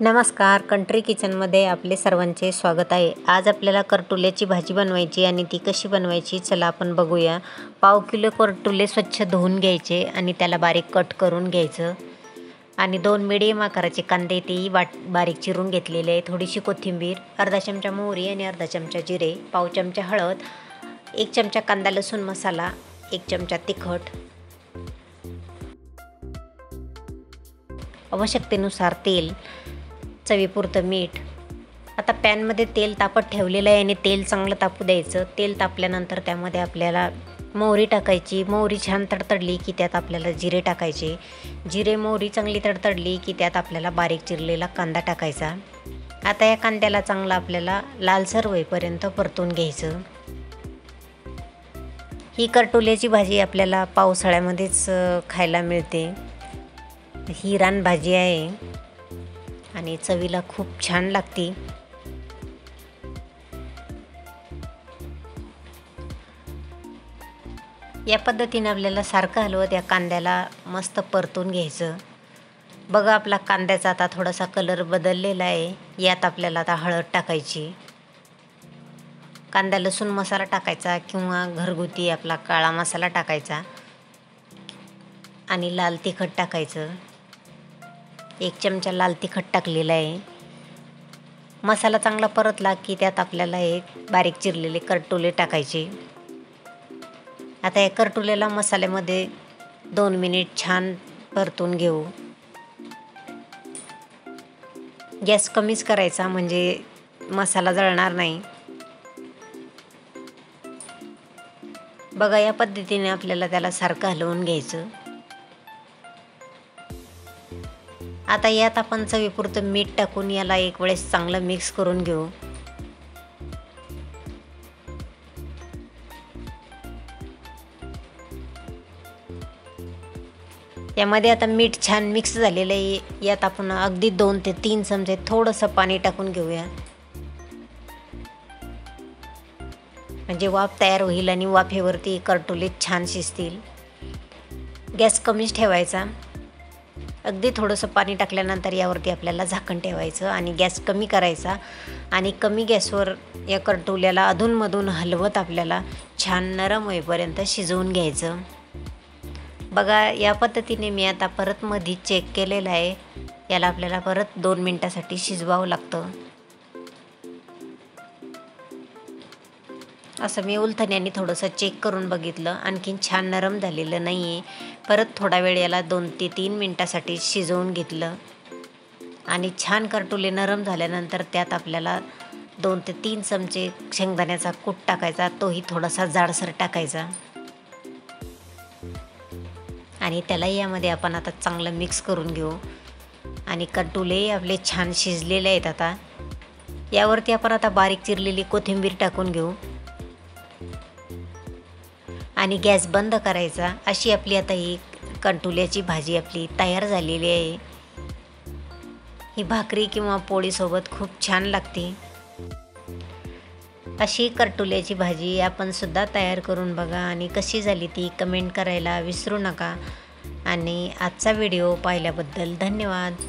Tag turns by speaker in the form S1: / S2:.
S1: नमस्कार, कंट्री किचनमध्ये आपले सर्वांचे स्वागत आहे। आज आपल्याला करटुल्याची भाजी बनवायची आणि ती कशी बनवायची चला आपण बघूया। पाव किलो करटुले स्वच्छ धुवून घ्यायचे आणि त्याला बारीक कट करून घ्यायचं आणि 2 मीडियम आकाराचे कांदे तेही बारीक चिरून घेतलेले आहे। थोडीशी कोथिंबीर, अर्धा चमचा मोहरी आणि अर्धा चमचा जिरे, पाव चमचा हळद, 1 चमचा कांदा लसूण मसाला, 1 चमचा तिखट, आवश्यकतेनुसार तेल, चवीपुरतं मीठ। आता पॅनमध्ये तेल तापत ठेवलेलं आहे आणि तेल चांगलं तापू द्यायचं। तेल तापल्यानंतर त्यामध्ये आपल्याला मोहरी टाकायची। मोहरी छान तडतडली की त्यात आपल्याला जिरे टाकायचे। जिरे मोहरी चांगली तडतडली की त्यात आपल्याला बारीक चिरलेला कांदा टाकायचा। आता या कांद्याला चांगलं आपल्याला लालसर होईपर्यंत परतून घ्यायचं। ही करटुल्याची भाजी आपल्याला पावसाळ्यामध्येच खायला मिळते। ही रानभाजी आहे आणि चवीला खूप छान लागते। या पद्धतीने आपल्याला सारखं हलवत या कांद्याला मस्त परतून घ्यायचं। बघा आपला कांद्याचा आता थोडासा कलर बदललेला आहे। यात आपल्याला आता हळद टाकायची, कांदा लसूण मसाला टाकायचा किंवा घरगुती आपला काळा मसाला टाकायचा आणि लाल तिखट टाकायचं। 1 चमचा लाल तिखट टाकलेला आहे। मसाला चांगला परतला की त्यात आपल्याला बारीक चिरलेले करटुले टाकायचे। आता या करटुल्याला मसाल्यामध्ये 2 मिनिट छान परतून घेऊ। गॅस कमीच करायचा म्हणजे मसाला जळणार नाही। बघा या पद्धतीने आपल्याला त्याला सारखं हलवून घ्यायचं। आता यात आपण चवीपुरतं मीठ टाकून याला एक वेळेस चांगलं मिक्स करून घेऊ। यामध्ये आता मीठ छान मिक्स झालेलं आहे। यात आपण अगदी 2 ते 3 चमचे थोडंसं पाणी टाकून घेऊया, म्हणजे वाफ तयार होईल आणि वाफेवरती करटुले छान शिजतील। गॅस कमीच ठेवायचा। अगदी थोडंसं पाणी टाकल्यानंतर यावरती आपल्याला झाकण ठेवायचं आणि गॅस कमी करायचा आणि कमी गॅसवर या करटुल्याला अधूनमधून हलवत आपल्याला छान नरम होईपर्यंत शिजवून घ्यायचं। बघा या पद्धतीने मी आता परत मध्ये चेक केलेलं आहे। याला आपल्याला परत 2 मिनिटासाठी शिजवावं लागतं। असं मी उलथण्याने थोडंसं चेक करून बघितलं, आणखीन छान नरम झालेलं नाही आहे। परत थोडा वेळ याला 2 ते 3 मिनिटासाठी शिजवून घेतलं आणि छान करटुले नरम झाल्यानंतर त्यात आपल्याला 2 ते 3 चमचे शेंगदाण्याचा कूट टाकायचा, तोही थोडासा जाडसर टाकायचा आणि त्याला यामध्ये आपण आता चांगलं मिक्स करून घेऊ आणि करटुले आपले छान शिजलेले आहेत। आता यावरती आपण आता बारीक चिरलेली कोथिंबीर टाकून घेऊ आणि गॅस बंद करायचा। अशी आपली आता ही करटुल्याची भाजी आपली तयार झालेली आहे। ही भाकरी किंवा पोळीसोबत खूप छान लागते। अशी करटुल्याची भाजी आपण सुद्धा तयार करून बघा आणि कशी झाली ती कमेंट करायला विसरू नका आणि आजचा व्हिडिओ पाहिल्याबद्दल धन्यवाद।